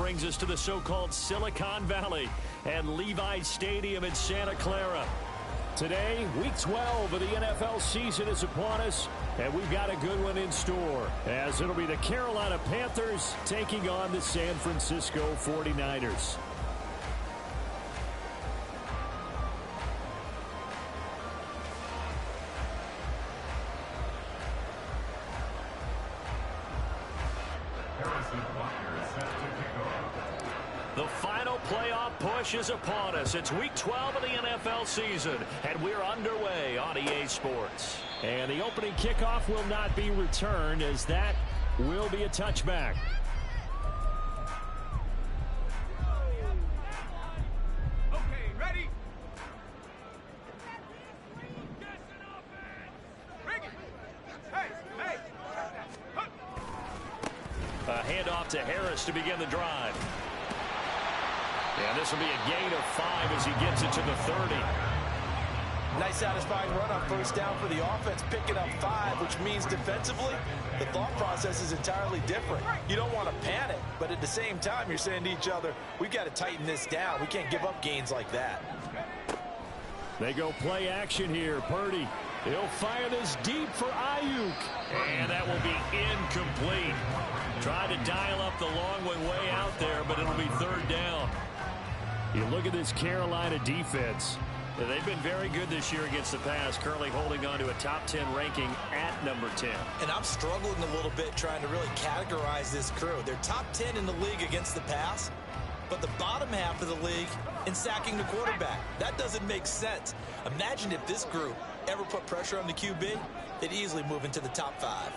brings us to the so-called Silicon Valley and Levi Stadium in Santa Clara. Today, Week 12 of the NFL season is upon us, and we've got a good one in store, as it'll be the Carolina Panthers taking on the San Francisco 49ers. The final playoff push is upon us. It's Week 12 of the NFL season, and we're underway on EA Sports. And the opening kickoff will not be returned, as that will be a touchback. Okay, ready? A handoff to Harris to begin the drive. And this will be a gain of 5 as he gets it to the 30. Nice satisfying run on first down for the offense, picking up 5, which means defensively, the thought process is entirely different. You don't want to panic, but at the same time, you're saying to each other, we've got to tighten this down. We can't give up gains like that. They go play action here. Purdy, he'll fire this deep for Ayuk. And that will be incomplete. Trying to dial up the long way out there, but it'll be third down. You look at this Carolina defense. They've been very good this year against the pass, currently holding on to a top 10 ranking at number 10. And I'm struggling a little bit trying to really categorize this crew. They're top 10 in the league against the pass, but the bottom half of the league in sacking the quarterback. That doesn't make sense. Imagine if this group ever put pressure on the QB, they'd easily move into the top 5.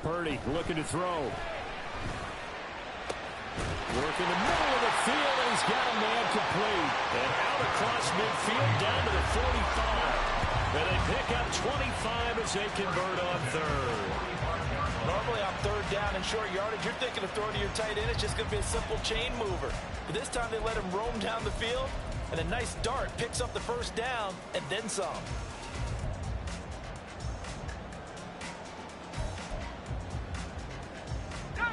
Purdy looking to throw. Work in the middle of the field, and he's got a man complete. And out across midfield down to the 45. And they pick up 25 as they convert on third. Normally on third down and short yardage, you're thinking of throwing to your tight end. It's just going to be a simple chain mover. But this time they let him roam down the field, and a nice dart picks up the first down and then some.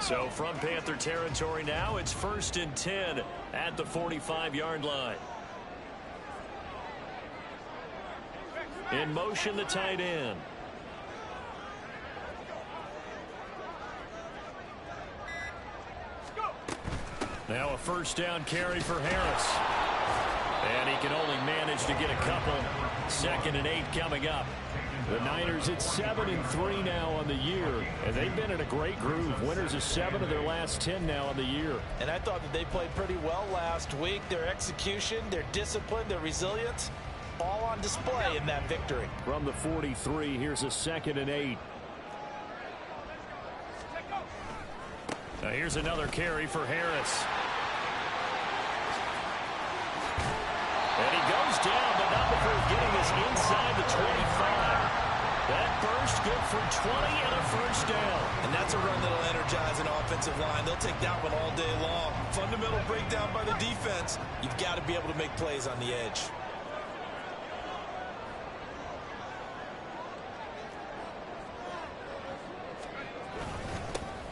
So from Panther territory now, it's 1st and 10 at the 45-yard line. In motion, the tight end. Now a first down carry for Harris. And he can only manage to get a couple. 2nd and 8 coming up. The Niners at 7-3 now on the year, and they've been in a great groove. Winners of 7 of their last 10 now on the year. And I thought that they played pretty well last week. Their execution, their discipline, their resilience, all on display in that victory. From the 43, here's a 2nd and 8. Now here's another carry for Harris. And he goes down, but not before getting this inside the 25. That burst good for 20 and a first down. And that's a run that'll energize an offensive line. They'll take that one all day long. Fundamental breakdown by the defense. You've got to be able to make plays on the edge.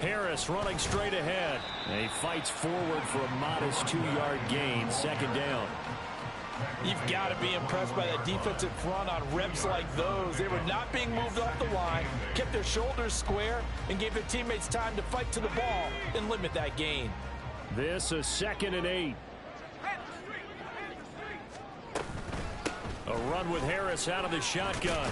Harris running straight ahead. And he fights forward for a modest 2-yard gain. 2nd down. You've got to be impressed by that defensive front on reps like those. They were not being moved off the line, kept their shoulders square, and gave their teammates time to fight to the ball and limit that gain. This a 2nd and 8. A run with Harris out of the shotgun.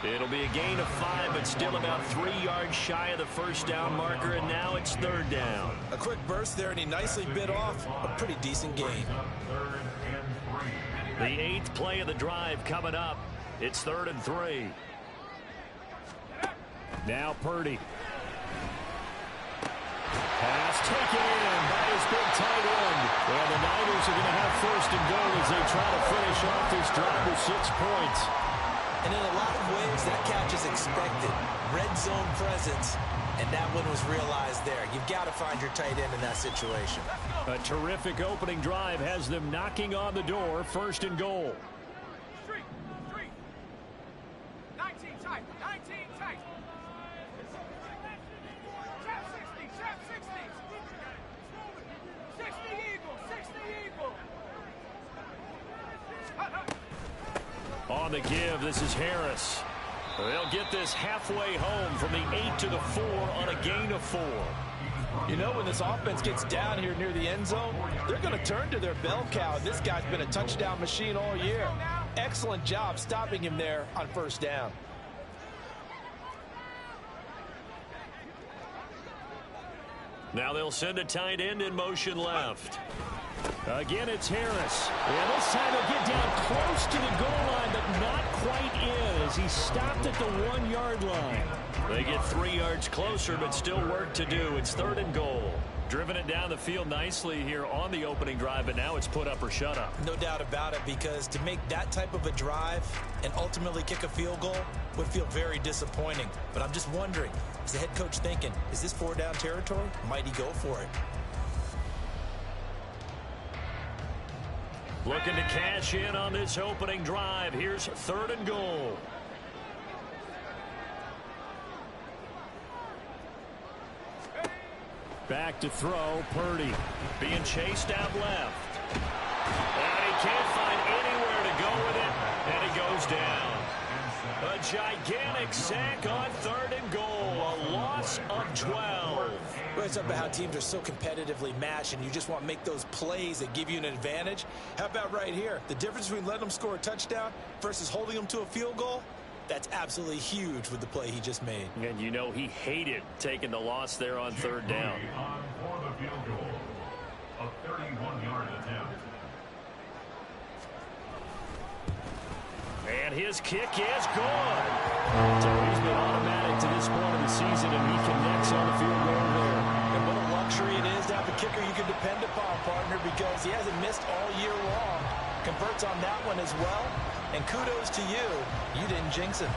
It'll be a gain of 5, but still about 3 yards shy of the first down marker, and now it's 3rd down. A quick burst there, and he nicely bit off a pretty decent gain. The 8th play of the drive coming up. It's 3rd and 3. Now Purdy. Pass taken in by his big tight end. And the Niners are going to have 1st and goal as they try to finish off this drive with 6 points. And in a lot of ways, that catch is expected. Red zone presence. And that one was realized there. You've got to find your tight end in that situation. A terrific opening drive has them knocking on the door. 1st and goal. 19 times. tight. 19 tight. Trap 60. Trap 60. 60 eagle. 60 eagle. On the give, this is Harris. They'll get this halfway home from the 8 to the 4 on a gain of 4. You know, when this offense gets down here near the end zone, they're going to turn to their bell cow. This guy's been a touchdown machine all year. Excellent job stopping him there on first down. Now they'll send a tight end in motion left. Again, it's Harris. And this time he'll get down close to the goal line, but not quite in as he stopped at the 1-yard line. They get 3 yards closer, but still work to do. It's 3rd and goal. Driven it down the field nicely here on the opening drive, but now it's put up or shut up. No doubt about it, because to make that type of a drive and ultimately kick a field goal would feel very disappointing. But I'm just wondering, is the head coach thinking, is this 4-down territory? Might he go for it? Looking to cash in on this opening drive. Here's 3rd and goal. Back to throw, Purdy. Being chased out left. And he can't find anywhere to go with it, and he goes down. A gigantic sack on 3rd and goal. A loss of 12. Well, it's about how teams are so competitively matched, and you just want to make those plays that give you an advantage. How about right here? The difference between letting them score a touchdown versus holding them to a field goal? That's absolutely huge with the play he just made. And you know he hated taking the loss there on 3rd down. For the field goal, a 31-yard attempt. And his kick is good. So he's been automatic to this point of the season, and he connects on the field goal there. And what a luxury it is to have a kicker you can depend upon, partner, because he hasn't missed all year long. Converts on that one as well. And kudos to you. You didn't jinx him.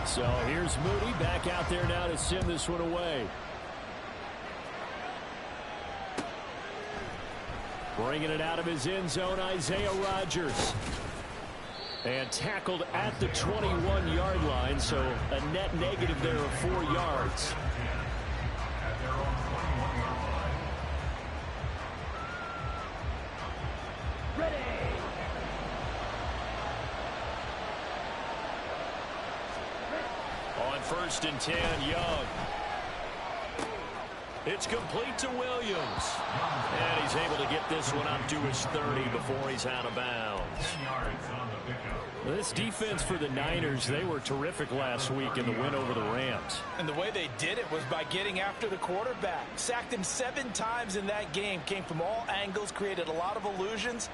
So here's Moody back out there now to send this one away. Bringing it out of his end zone, Isaiah Rodgers. And tackled at the 21-yard line, so a net negative there of 4 yards. Ready. On 1st and 10, Young. It's complete to Williams. And he's able to get this one up to his 30 before he's out of bounds. This defense for the Niners, they were terrific last week in the win over the Rams. And the way they did it was by getting after the quarterback. Sacked him 7 times in that game. Came from all angles, created a lot of illusions,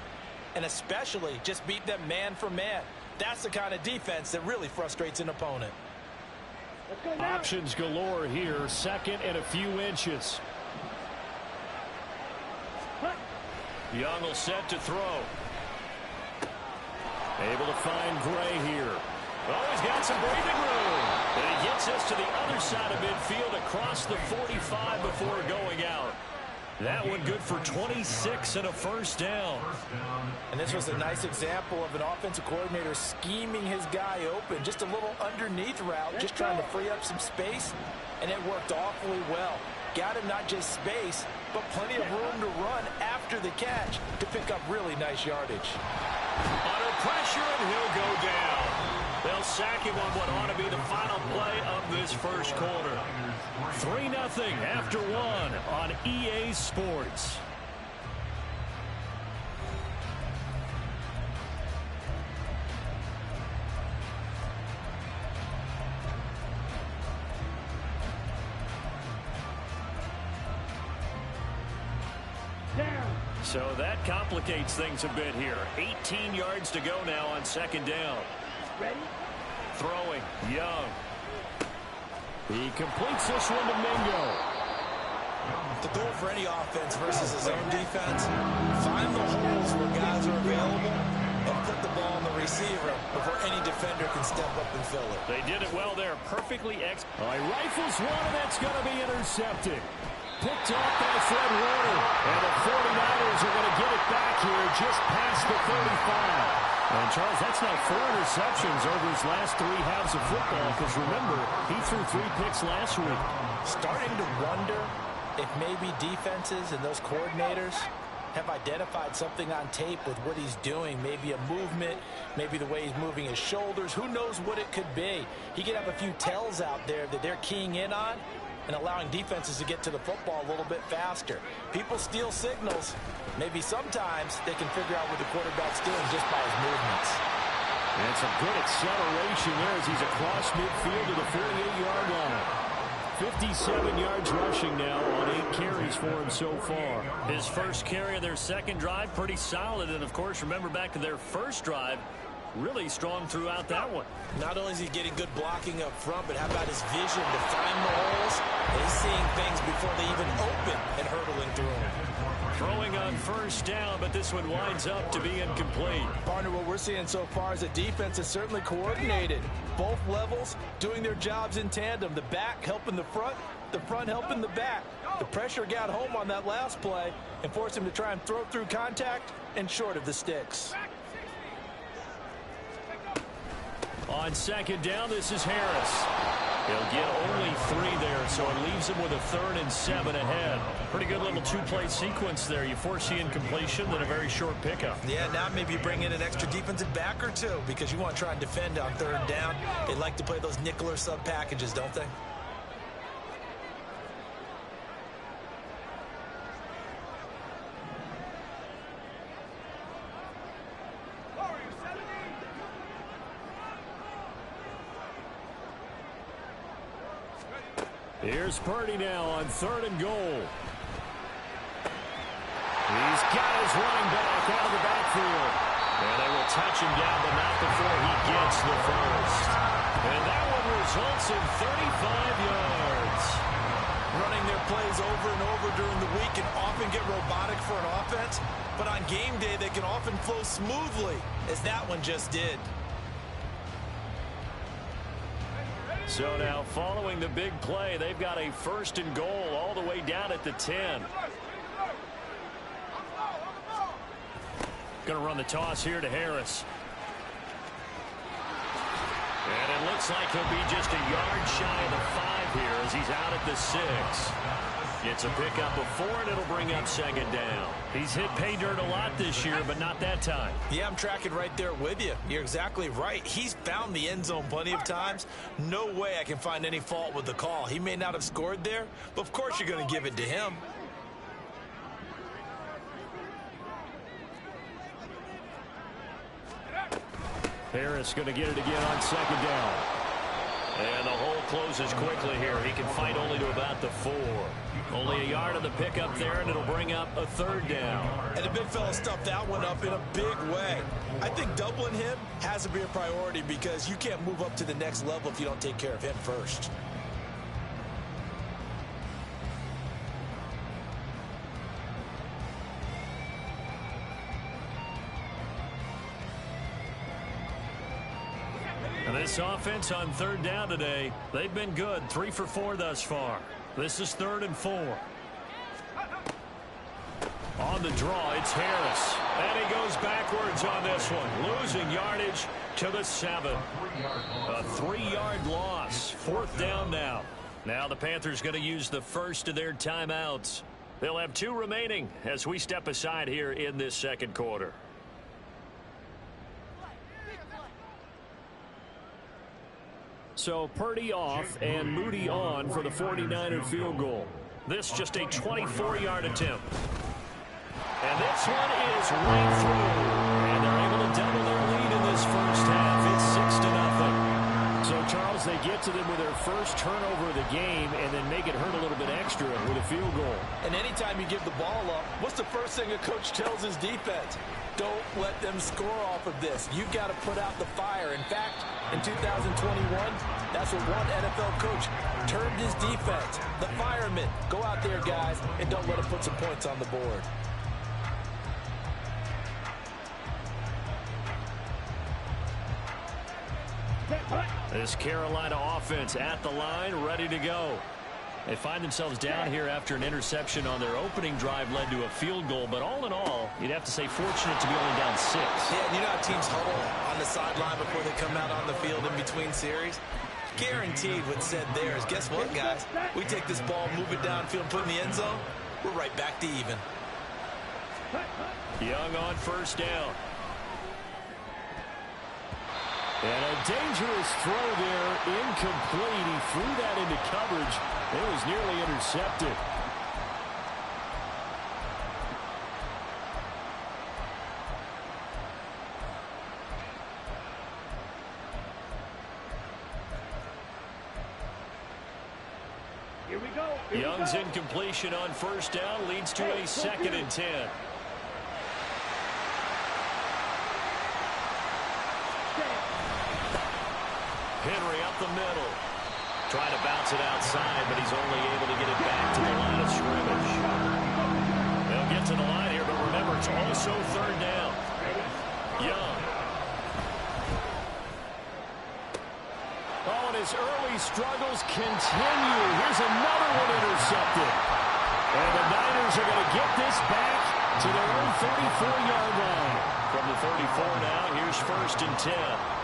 and especially just beat them man for man. That's the kind of defense that really frustrates an opponent. Options galore here. 2nd and a few inches. Young will set to throw. Able to find Gray here. Oh, he's got some breathing room. And he gets us to the other side of midfield across the 45 before going out. That one good for 26 and a 1st down. And this was a nice example of an offensive coordinator scheming his guy open. Just a little underneath route, just trying to free up some space, and it worked awfully well. Got him not just space, but plenty of room to run after the catch to pick up really nice yardage. Under pressure, and he'll go down. They'll sack him on what ought to be the final play of this 1st quarter. 3-0 after 1 on EA Sports. So that complicates things a bit here. 18 yards to go now on 2nd down. Ready? Throwing, Young. He completes this one to Mingo. The goal for any offense versus his own defense, find the holes where guys are available and put the ball on the receiver before any defender can step up and fill it. They did it well there. Perfectly All right, rifles one, and that's going to be intercepted. Picked off by Fred Warner. And the 49ers are going to get it back here just past the 35. And, Charles, that's now 4 interceptions over his last 3 halves of football. Because, remember, he threw 3 picks last week. Starting to wonder if maybe defenses and those coordinators have identified something on tape with what he's doing. Maybe a movement, maybe the way he's moving his shoulders. Who knows what it could be? He could have a few tells out there that they're keying in on and allowing defenses to get to the football a little bit faster. People steal signals. Maybe sometimes they can figure out what the quarterback's doing just by his movements. And some good acceleration there as he's across midfield to the 48-yard line. 57 yards rushing now on 8 carries for him so far. His first carry of their second drive, pretty solid. And, of course, remember back to their first drive, really strong throughout that one. Not only is he getting good blocking up front, but how about his vision to find the holes? He's seeing things before they even open and hurtling through them. Throwing on first down, but this one winds up to be incomplete. Partner, what we're seeing so far is a defense is certainly coordinated. Both levels doing their jobs in tandem. The back helping the front helping the back. The pressure got home on that last play and forced him to try and throw through contact and short of the sticks. On second down, this is Harris. He'll get only 3 there, so it leaves him with a 3rd and 7 ahead. Pretty good little 2-play sequence there. You force the incompletion, then a very short pickup. Yeah, now maybe bring in an extra defensive back or 2 because you want to try and defend on 3rd down. They like to play those nickel or sub packages, don't they? Here's Purdy now on 3rd and goal. He's got his running back out of the backfield. And they will touch him down, but not before he gets the first. And that one results in 35 yards. Running their plays over and over during the week can often get robotic for an offense, but on game day they can often flow smoothly, as that one just did. So now, following the big play, they've got a 1st and goal all the way down at the 10. Going to run the toss here to Harris. And it looks like he'll be just a yard shy of the 5 here as he's out at the 6. It's a pickup of 4, and it'll bring up 2nd down. He's hit pay dirt a lot this year, but not that time. Yeah, I'm tracking right there with you. You're exactly right. He's found the end zone plenty of times. No way I can find any fault with the call. He may not have scored there, but of course you're going to give it to him. Harris going to get it again on 2nd down. And the hole closes quickly here. He can fight only to about the 4. Only a yard on the pickup there, and it'll bring up a 3rd down. And the big fella stuffed that one up in a big way. I think doubling him has to be a priority because you can't move up to the next level if you don't take care of him first. And this offense on 3rd down today, they've been good. 3 for 4 thus far. This is 3rd and 4. On the draw, it's Harris. And he goes backwards on this one. Losing yardage to the 7. A 3-yard loss. 4th down now. Now the Panthers going to use the first of their timeouts. They'll have 2 remaining as we step aside here in this 2nd quarter. So Purdy off and Moody on for the 49er field goal. This just a 24-yard attempt. And this one is right through. And they're able to double their lead in this first half. It's 6-0. So, Charles, they get to them with their first turnover of the game and then make it hurt a little bit extra with a field goal. And anytime you give the ball up, what's the first thing a coach tells his defense? Don't let them score off of this. You've got to put out the fire. In fact, in 2021, that's what one NFL coach termed his defense. The firemen. Go out there, guys, and don't let them put some points on the board. This Carolina offense at the line, ready to go. They find themselves down here after an interception on their opening drive led to a field goal. But all in all, you'd have to say fortunate to be only down 6. Yeah, and you know how teams huddle on the sideline before they come out on the field in between series? Guaranteed what's said there is, guess what, guys? We take this ball, move it downfield, put it in the end zone, we're right back to even. Young on first down. And a dangerous throw there, incomplete. He threw that into coverage. It was nearly intercepted. Here we go. Young's incompletion on first down leads to a 2nd and 10. Henry up the middle. Trying to bounce it outside, but he's only able to get it back to the line of scrimmage. They'll get to the line here, but remember, it's also 3rd down. Young. Oh, and his early struggles continue. Here's another one intercepted. And the Niners are going to get this back to their own 34-yard line. From the 34 now, here's 1st and 10.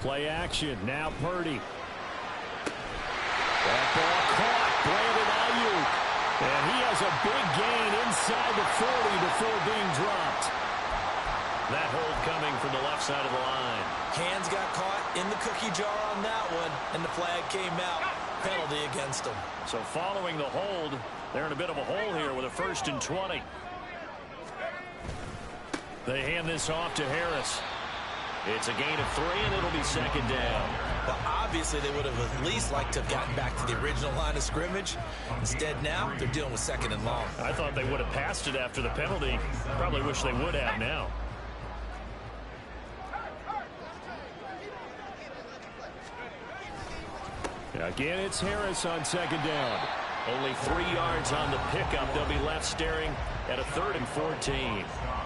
Play action. Now Purdy. That ball caught. Brandon Ayuk. And he has a big gain inside the 40 before being dropped. That hold coming from the left side of the line. Hands got caught in the cookie jar on that one, and the flag came out. Penalty against him. So following the hold, they're in a bit of a hole here with a 1st and 20. They hand this off to Harris. It's a gain of 3, and it'll be 2nd down. Well, obviously, they would have at least liked to have gotten back to the original line of scrimmage. Instead, now, they're dealing with 2nd and long. I thought they would have passed it after the penalty. Probably wish they would have now. Again, it's Harris on 2nd down. Only 3 yards on the pickup. They'll be left staring at a 3rd and 14.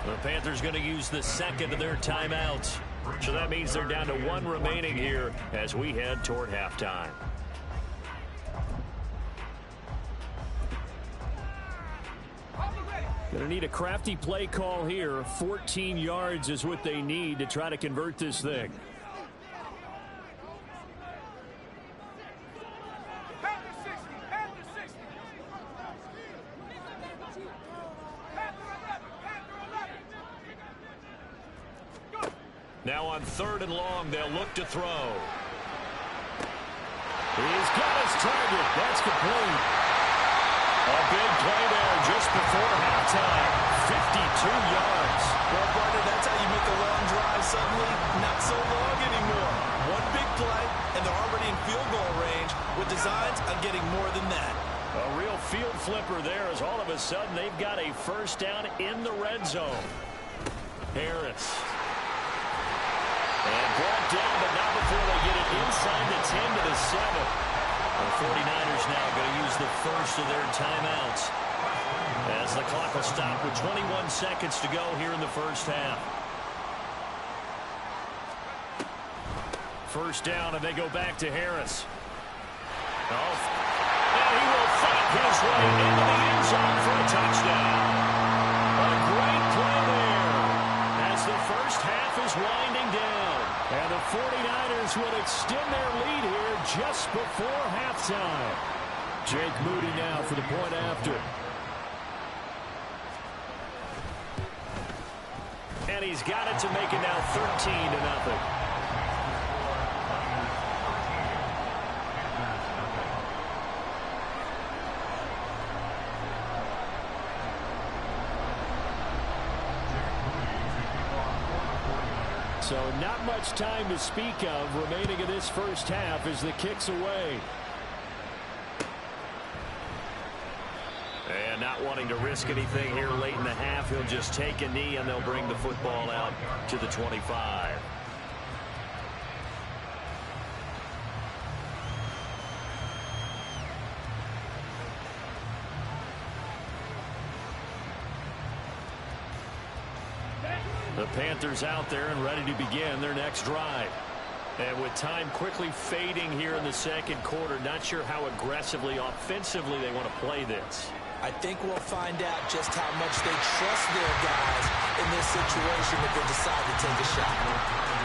The Panthers going to use the 2nd of their timeouts. So that means they're down to 1 remaining here as we head toward halftime. Going to need a crafty play call here. 14 yards is what they need to try to convert this thing. Now on 3rd and long, they'll look to throw. He's got his target. That's complete. A big play there just before halftime. 52 yards. Well, partner, that's how you make a long drive suddenly not so long anymore. One big play, and they're already in field goal range with designs on getting more than that. A real field flipper there as all of a sudden they've got a 1st down in the red zone. Harris. And brought down, but not before they get it inside the 10 to the 7. The 49ers now going to use the 1st of their timeouts as the clock will stop with 21 seconds to go here in the 1st half. 1st down, and they go back to Harris. Oh, and he will fight his way into the end zone for a touchdown. A great play there as the 1st half is winding down. And the 49ers will extend their lead here just before halftime. Jake Moody now for the point after. And he's got it to make it now 13-0. So not much time to speak of remaining in this 1st half as the kick's away. And not wanting to risk anything here late in the half, he'll just take a knee and they'll bring the football out to the 25. The Panthers out there and ready to begin their next drive. And with time quickly fading here in the second quarter, not sure how aggressively, offensively they want to play this. I think we'll find out just how much they trust their guys in this situation if they decide to take a shot.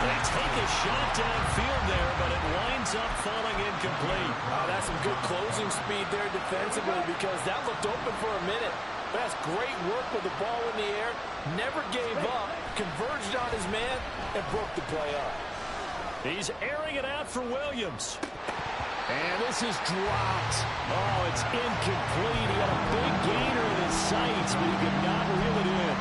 They take a shot downfield there, but it winds up falling incomplete. That's some good closing speed there defensively because that looked open for a minute. But that's great work with the ball in the air. Never gave up, converged on his man, and broke the play up. He's airing it out for Williams. And this is dropped. Oh, it's incomplete. He had a big gainer in his sights, but he could not reel it in.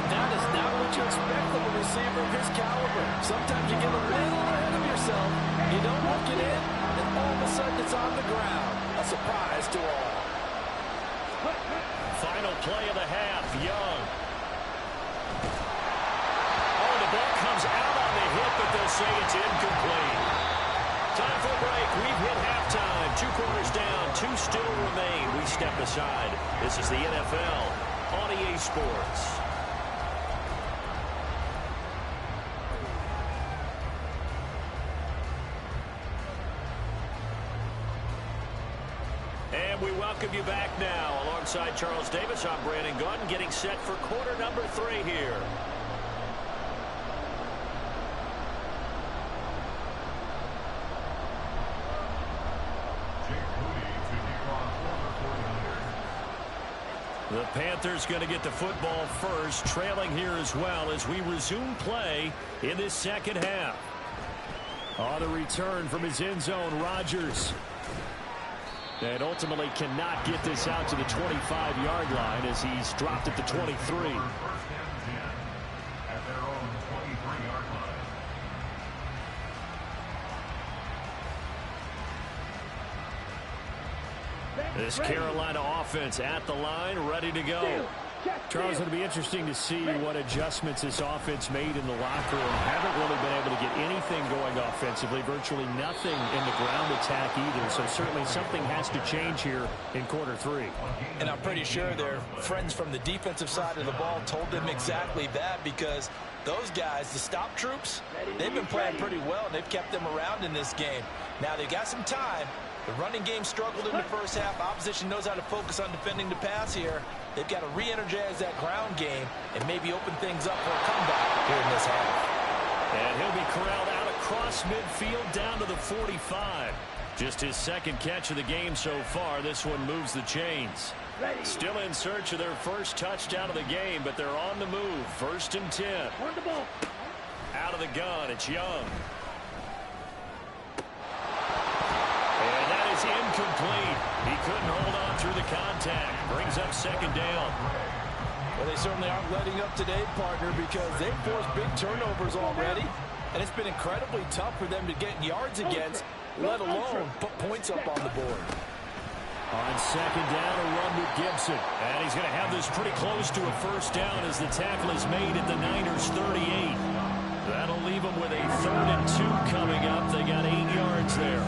And that is not what you expect from a receiver of his caliber. Sometimes you get a little ahead of yourself. You don't look it in, and all of a sudden it's on the ground. A surprise to all. Final play of the half, Young. Oh, the ball comes out on the hit, but they'll say it's incomplete. Time for a break. We've hit halftime. 2 quarters down, 2 still remain. We step aside. This is the NFL on EA Sports. And we welcome you back now. Alongside Charles Davis, I'm Brandon Gunn, getting set for quarter number 3 here. The Panthers going to get the football first, trailing here as well as we resume play in this second half. On the return from his end zone, Rodgers. And ultimately cannot get this out to the 25-yard line as he's dropped at the 23. At their own 23-yard line. This Carolina offense at the line, ready to go. Charles, it'll be interesting to see what adjustments this offense made in the locker room. Haven't really been able to get anything going offensively, virtually nothing in the ground attack either. So certainly something has to change here in quarter 3. And I'm pretty sure their friends from the defensive side of the ball told them exactly that because those guys, the stop troops, they've been playing pretty well and they've kept them around in this game. Now they've got some time. The running game struggled in the first half. Opposition knows how to focus on defending the pass here. They've got to re-energize that ground game and maybe open things up for a comeback here in this half. And he'll be corralled out across midfield down to the 45. Just his second catch of the game so far. This one moves the chains. Still in search of their first touchdown of the game, but they're on the move. 1st and 10. Out of the gun, it's Young. Incomplete. He couldn't hold on through the contact. Brings up 2nd down. Well, they certainly aren't letting up today, partner, because they've forced big turnovers already, and it's been incredibly tough for them to get yards against, let alone put points up on the board. On 2nd down, a run with Gibson. And he's going to have this pretty close to a 1st down as the tackle is made at the Niners' 38. That'll leave them with a 3rd and 2 coming up. They got 8 yards there.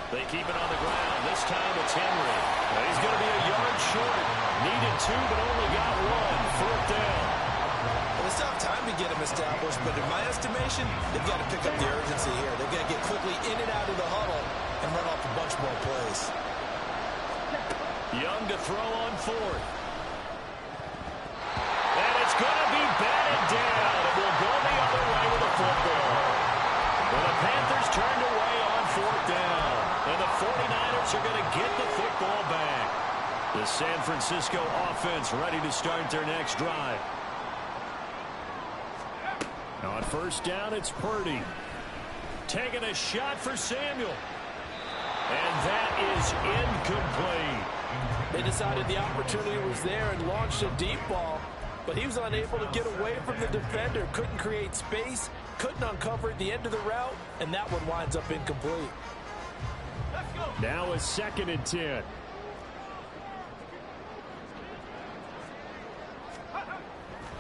They keep it on the ground. This time it's Henry. He's going to be a yard short. Needed 2, but only got 1. 4th down. Well, it's not time to get him established, but in my estimation, they've got to pick up the urgency here. They've got to get quickly in and out of the huddle and run off a bunch more plays. Young to throw on 4th. And it's going to be batted down. It will go the other way with the football. Well, the Panthers turned away on 4th down. And the 49ers are going to get the football back. The San Francisco offense ready to start their next drive. On 1st down, it's Purdy. Taking a shot for Samuel. And that is incomplete. They decided the opportunity was there and launched a deep ball, but he was unable to get away from the defender. Couldn't create space, couldn't uncover at the end of the route, and that one winds up incomplete. Now a 2nd and 10.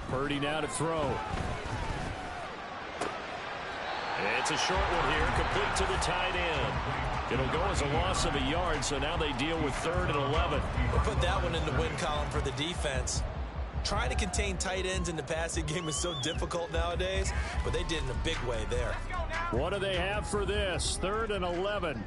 Purdy now to throw. It's a short one here, complete to the tight end. It'll go as a loss of a yard, so now they deal with 3rd and 11. We'll put that one in the win column for the defense. Trying to contain tight ends in the passing game is so difficult nowadays, but they did in a big way there. What do they have for this? 3rd and 11.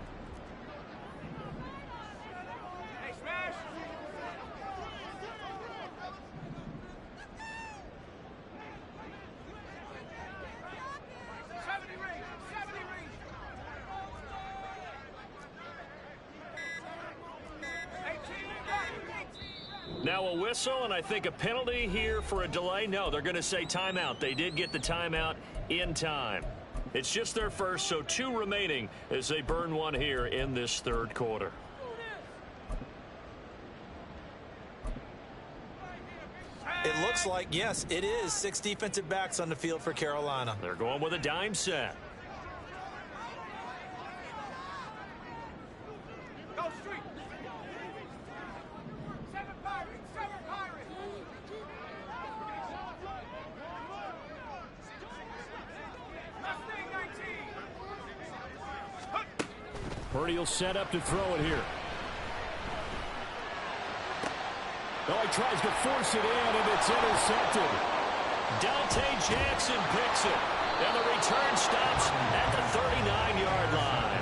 Now a whistle, and I think a penalty here for a delay. No, they're going to say timeout. They did get the timeout in time. It's just their first, so 2 remaining as they burn one here in this 3rd quarter. It looks like, yes, it is 6 defensive backs on the field for Carolina. They're going with a dime set. Purdy will set up to throw it here. Oh, he tries to force it in, and it's intercepted. Dante Jackson picks it, and the return stops at the 39-yard line.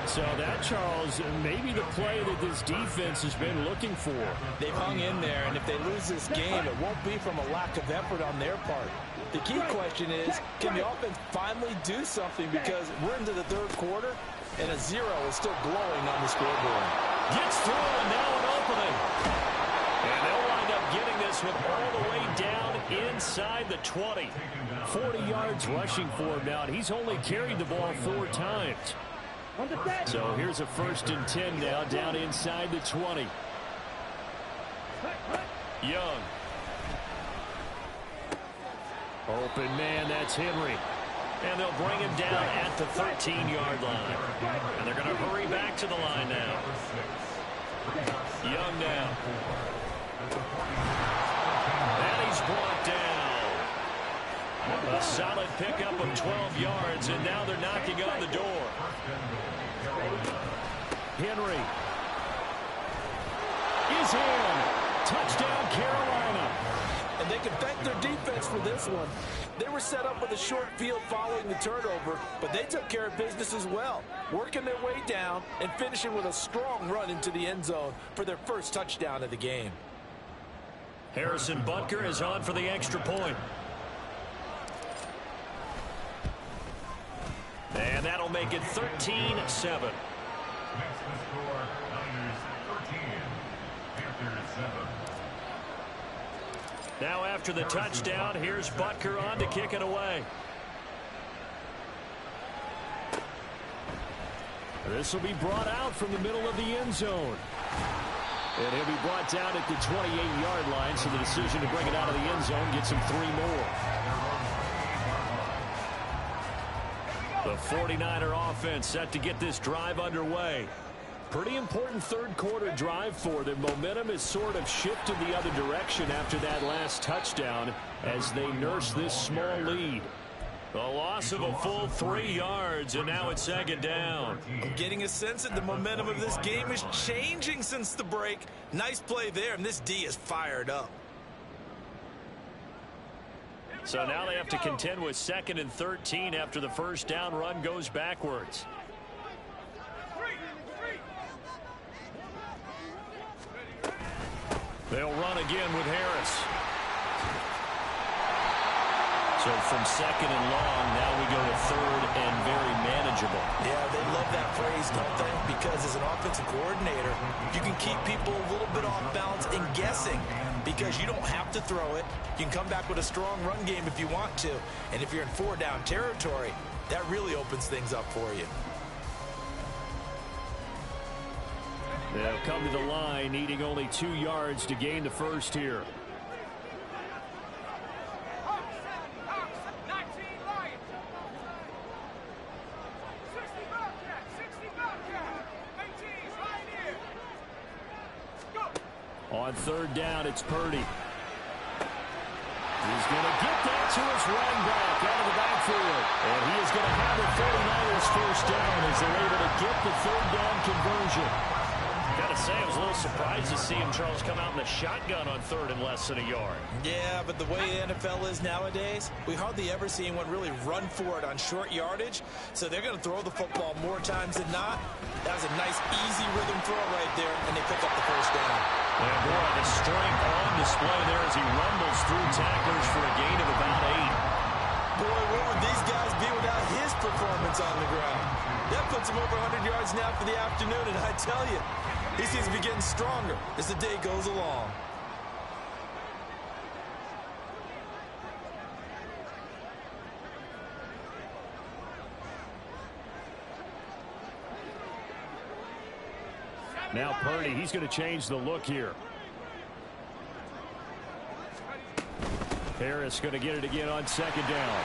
So that, Charles, maybe the play that this defense has been looking for. They've hung in there, and if they lose this game, it won't be from a lack of effort on their part. The key question is, can the offense finally do something, because we're into the 3rd quarter, and a 0 is still glowing on the scoreboard. Gets through, and now an opening. And they'll wind up getting this one all the way down inside the 20. 40 yards rushing for him now, and he's only carried the ball 4 times. So here's a 1st and 10 now, down inside the 20. Young. Open man, that's Henry. And they'll bring him down at the 13-yard line. And they're going to hurry back to the line now. Young now. And he's brought down. A solid pickup of 12 yards, and now they're knocking on the door. Henry is in. Touchdown, Carolina. And they can thank their defense for this one. They were set up with a short field following the turnover, but they took care of business as well, working their way down and finishing with a strong run into the end zone for their first touchdown of the game. Harrison Butker is on for the extra point. And that'll make it 13-7. Next to score, Niners 13, Panthers 7. Now after the touchdown, here's Butker on to kick it away. This will be brought out from the middle of the end zone. And he'll be brought down at the 28-yard line, so the decision to bring it out of the end zone gets him 3 more. The 49er offense set to get this drive underway. Pretty important 3rd quarter drive for them. Momentum has sort of shifted the other direction after that last touchdown as they nurse this small lead. The loss of a full 3 yards, and now it's 2nd down. I'm getting a sense that the momentum of this game is changing since the break. Nice play there, and this D is fired up. So now they have to contend with 2nd and 13 after the first down run goes backwards. They'll run again with Harris. So from 2nd and long, now we go to 3rd and very manageable. Yeah, they love that phrase, don't they? Because as an offensive coordinator, you can keep people a little bit off balance and guessing because you don't have to throw it. You can come back with a strong run game if you want to. And if you're in 4-down territory, that really opens things up for you. They'll come to the line, needing only 2 yards to gain the first here. On 3rd down, it's Purdy. He's going to get that to his running back out of the backfield. And he is going to have the 49ers first down as they're able to get the third down conversion. Gotta say, I was a little surprised to see him, Charles, come out in the shotgun on third and less than a yard. Yeah, but the way the NFL is nowadays, we hardly ever see anyone really run for it on short yardage. So they're going to throw the football more times than not. That was a nice, easy rhythm throw right there, and they pick up the first down. And boy, the strength on display there as he rumbles through tacklers for a gain of about 8. Boy, where would these guys be without his performance on the ground? That puts him over 100 yards now for the afternoon, and I tell you, he seems to be getting stronger as the day goes along. Now Purdy, he's going to change the look here. Harris going to get it again on second down.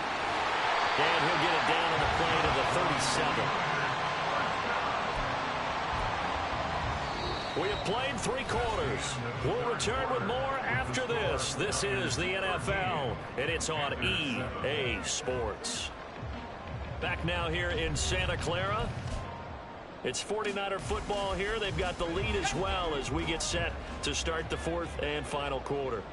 And he'll get it down on the play to the 37. We have played 3 quarters. We'll return with more after this. This is the NFL, and it's on EA Sports. Back now here in Santa Clara. It's 49er football here. They've got the lead as well as we get set to start the 4th and final quarter.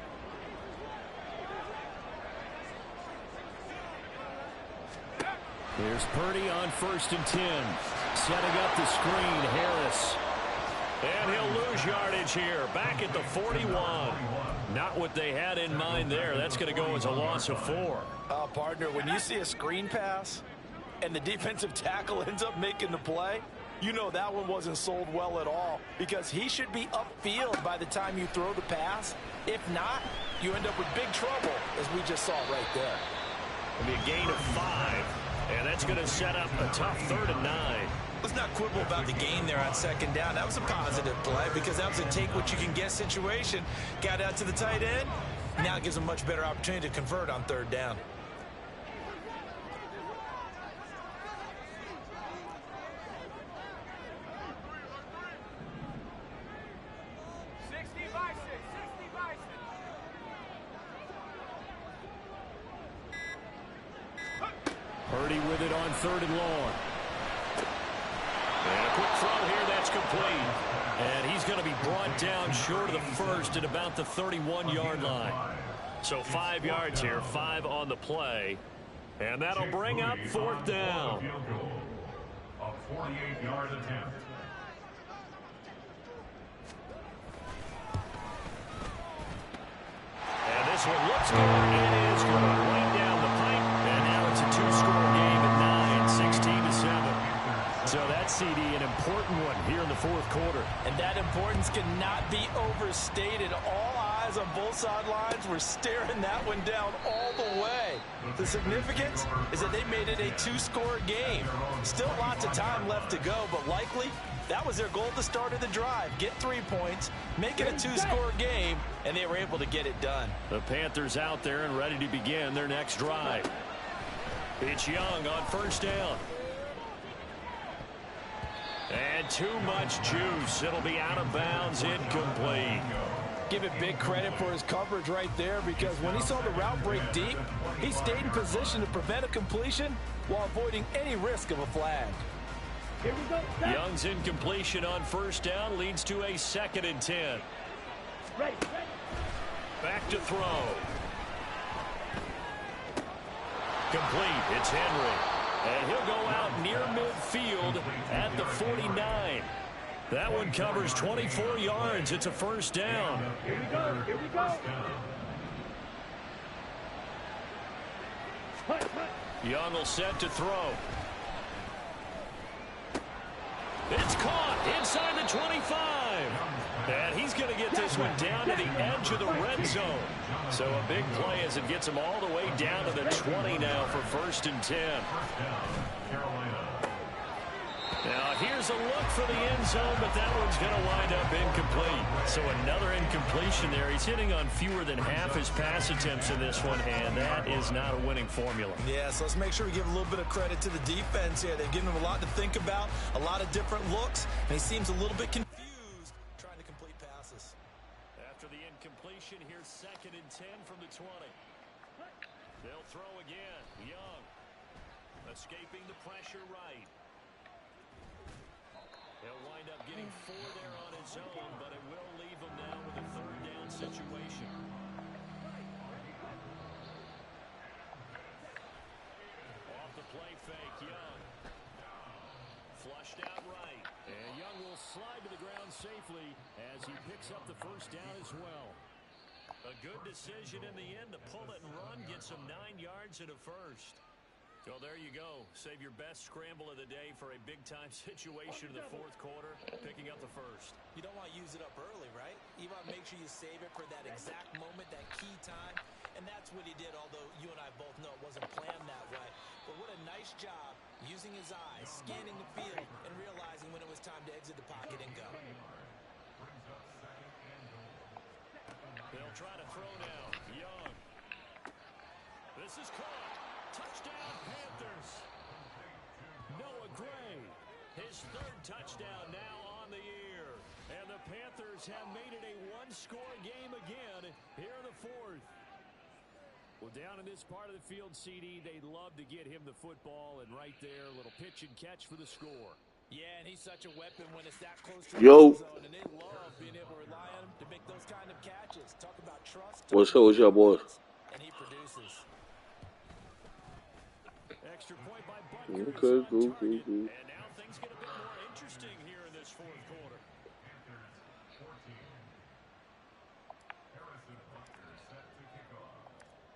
Here's Purdy on 1st and 10. Setting up the screen, Harris. And he'll lose yardage here. Back at the 41. Not what they had in mind there. That's going to go as a loss of 4. Partner, when you see a screen pass and the defensive tackle ends up making the play, you know that one wasn't sold well at all, because he should be upfield by the time you throw the pass. If not, you end up with big trouble, as we just saw right there. It'll be a gain of 5, and that's going to set up a tough 3rd and 9. Let's not quibble about the gain there on second down. That was a positive play because that was a take-what-you-can-get situation. Got out to the tight end. Now it gives them a much better opportunity to convert on 3rd down. Purdy with it on 3rd and long. And a quick throw here, that's complete. And he's going to be brought down short of the first at about the 31-yard line. So 5 yards here, 5 on the play. And that'll bring up 4th down. A 48-yard attempt. And this one looks good. It is good. Right down the pipe. And now it's a 2-score game at 9, 16-7. So that CD, an important one here in the 4th quarter. And that importance cannot be overstated. All eyes on both sidelines were staring that one down all the way. The significance is that they made it a 2-score game. Still lots of time left to go, but likely that was their goal at the start of the drive. Get 3 points, make it a 2-score game, and they were able to get it done. The Panthers out there and ready to begin their next drive. It's Young on 1st down. And too much juice. It'll be out of bounds, incomplete. Give it big credit for his coverage right there, because when he saw the route break deep, he stayed in position to prevent a completion while avoiding any risk of a flag. Here we go. Young's incompletion on 1st down leads to a 2nd and 10. Ready. Back to throw. Complete. It's Henry. And he'll go out near midfield at the 49. That one covers 24 yards. It's a 1st down. Here we go. Here we go. Young will set to throw. It's caught inside the 25. And he's going to get this one down to the edge of the red zone. So a big play as it gets him all the way down to the 20 now for 1st and 10. Now here's a look for the end zone, but that one's going to wind up incomplete. So another incompletion there. He's hitting on fewer than half his pass attempts in this one, and that is not a winning formula. Yeah, so let's make sure we give a little bit of credit to the defense here. They've given him a lot to think about, a lot of different looks, and he seems a little bit confused trying to complete passes. After the incompletion, here's 2nd and 10 from the 20. They'll throw again. Young. Escaping the pressure right. He'll wind up getting 4 there on his own, but it will leave him now with a 3rd down situation. Off the play fake, Young. Flushed out right. And Young will slide to the ground safely as he picks up the 1st down as well. A good decision in the end to pull it and run, get some 9 yards and a 1st. Well, there you go. Save your best scramble of the day for a big-time situation in the 4th quarter, picking up the 1st. You don't want to use it up early, right? You want to make sure you save it for that exact moment, that key time. And that's what he did, although you and I both know it wasn't planned that way. But what a nice job using his eyes, scanning the field, and realizing when it was time to exit the pocket and go. They'll try to throw now. Young. This is caught. Touchdown, Panthers. Noah Gray. His 3rd touchdown now on the year. And the Panthers have made it a 1-score game again here in the 4th. Well, down in this part of the field, CD, they'd love to get him the football, and right there, a little pitch and catch for the score. Yeah, and he's such a weapon when it's that close to Yo. the zone, and they love being able to rely on him to make those kind of catches. Talk about trust. What's up with y'all boys? And he produces. Extra point by Butker. Okay, cool. And now things get a bit more interesting here in this 4th quarter.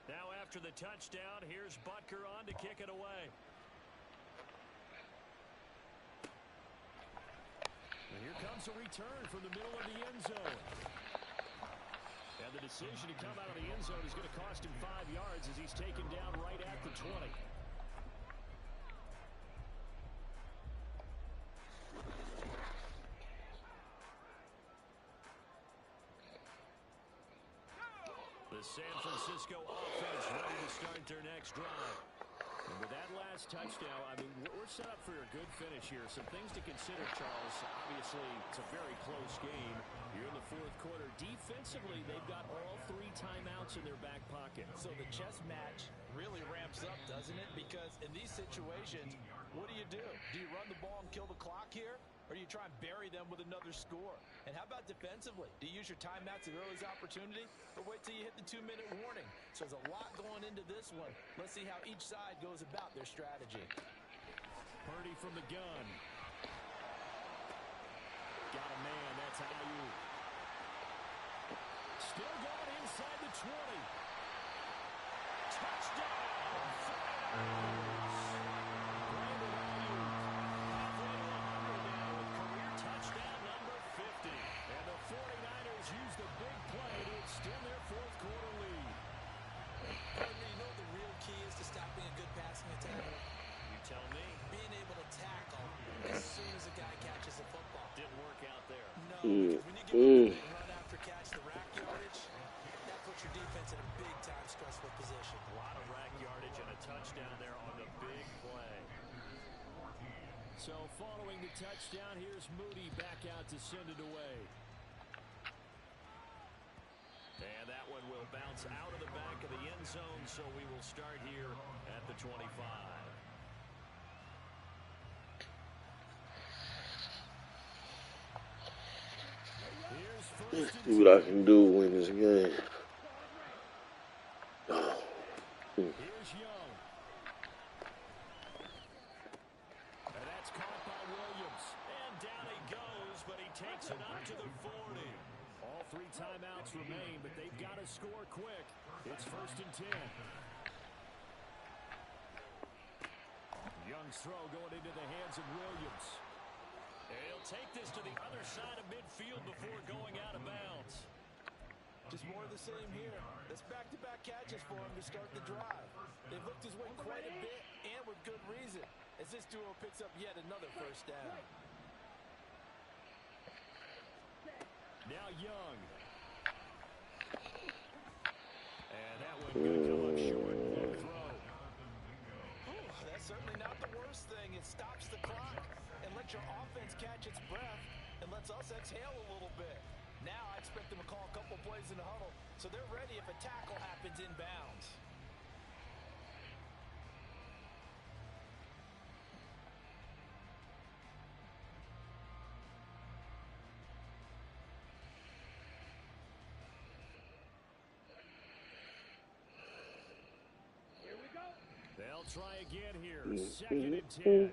Now after the touchdown, here's Butker on to kick it away. And here comes a return from the middle of the end zone. And the decision to come out of the end zone is going to cost him 5 yards as he's taken down right at the 20. The San Francisco offense ready to start their next drive. And with that last touchdown, I mean, we're set up for a good finish here. Some things to consider, Charles. Obviously, it's a very close game here in the 4th quarter. Defensively, they've got all 3 timeouts in their back pocket. So the chess match really ramps up, doesn't it? Because in these situations, what do? Do you run the ball and kill the clock here? Or do you try and bury them with another score? And how about defensively? Do you use your timeouts at early's opportunity? Or wait till you hit the 2-minute warning? So there's a lot going into this one. Let's see how each side goes about their strategy. Purdy from the gun. Got a man. That's Ayuk. Still going inside the 20. Touchdown! Touchdown number 50. And the 49ers use the big play to extend their 4th quarter lead. You know the real key is to stopping a good passing attack? You tell me. Being able to tackle as soon as a guy catches the football. Didn't work out there. No, because when you get a big run after catch, the rack yardage, that puts your defense in a big-time stressful position. A lot of rack yardage and a touchdown there on the big play. So following the touchdown, here's Moody back out to send it away. And that one will bounce out of the back of the end zone, so we will start here at the 25. Let's see what I can do to win this game. Oh. Here's Young. And that's caught by Williams. And down he goes, but he takes it up to the 40. All 3 timeouts remain, but they've got to score quick. It's 1st and 10. Young's throw going into the hands of Williams. He'll take this to the other side of midfield before going out of bounds. Just more of the same here. That's back-to-back catches for him to start the drive. They've looked his way quite a bit, and with good reason, as this duo picks up yet another 1st down. Now Young. And that one going to come up short. Good throw. That's certainly not the worst thing. It stops the clock and lets your offense catch its breath and lets us exhale a little bit. Now I expect them to call a couple plays in the huddle so they're ready if a tackle happens inbounds. They'll try again here. 2nd and 10.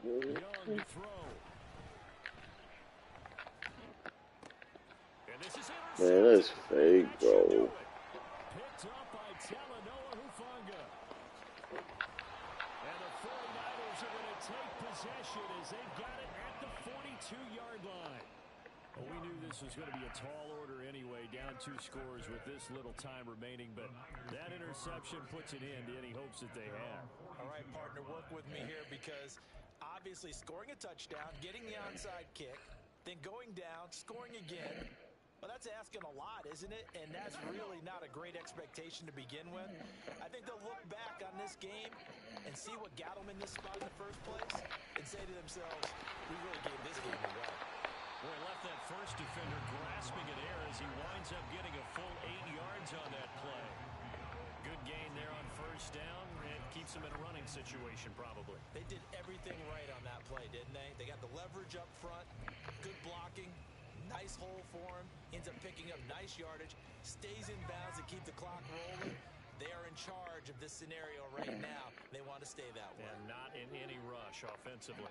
Young to throw. And this is Man, that's fake, bro. picked up by Talanoa Hufanga. And the 49ers are going to take possession as they've got it at the 42-yard line. Well, we knew this was going to be a tall order anyway, down 2 scores with this little time remaining, but that interception puts an end to any hopes that they have. All right, partner, work with me here because obviously scoring a touchdown, getting the onside kick, then going down, scoring again. Well, that's asking a lot, isn't it? And that's really not a great expectation to begin with. I think they'll look back on this game and see what got them in this spot in the first place and say to themselves, we really gave this game away. Boy, left that first defender grasping at air as he winds up getting a full 8 yards on that play. Good gain there on first down. It keeps them in a running situation probably. They did everything right on that play, didn't they? They got the leverage up front, good blocking, nice hole for him, ends up picking up nice yardage, stays in bounds to keep the clock rolling. They are in charge of this scenario right now. They want to stay that way. And not in any rush offensively.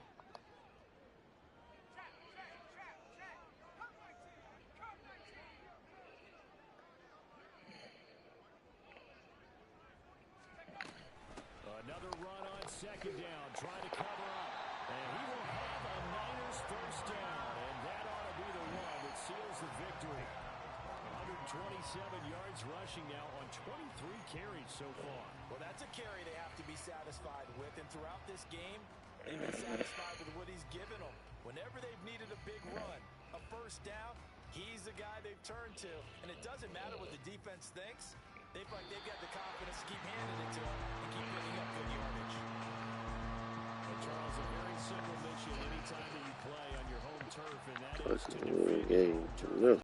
Another run on 2nd down, trying to cover up. And he will have a Niners first down. And that ought to be the one that seals the victory. 127 yards rushing now on 23 carries so far. Well, that's a carry they have to be satisfied with. And throughout this game, they've been satisfied with what he's given them. Whenever they've needed a big run, a first down, he's the guy they've turned to. And it doesn't matter what the defense thinks. They've got the confidence to keep handing it to him and keep picking up good yardage. Well, Charles, a very simple mission anytime that you play on your home turf, and that is to That's a game.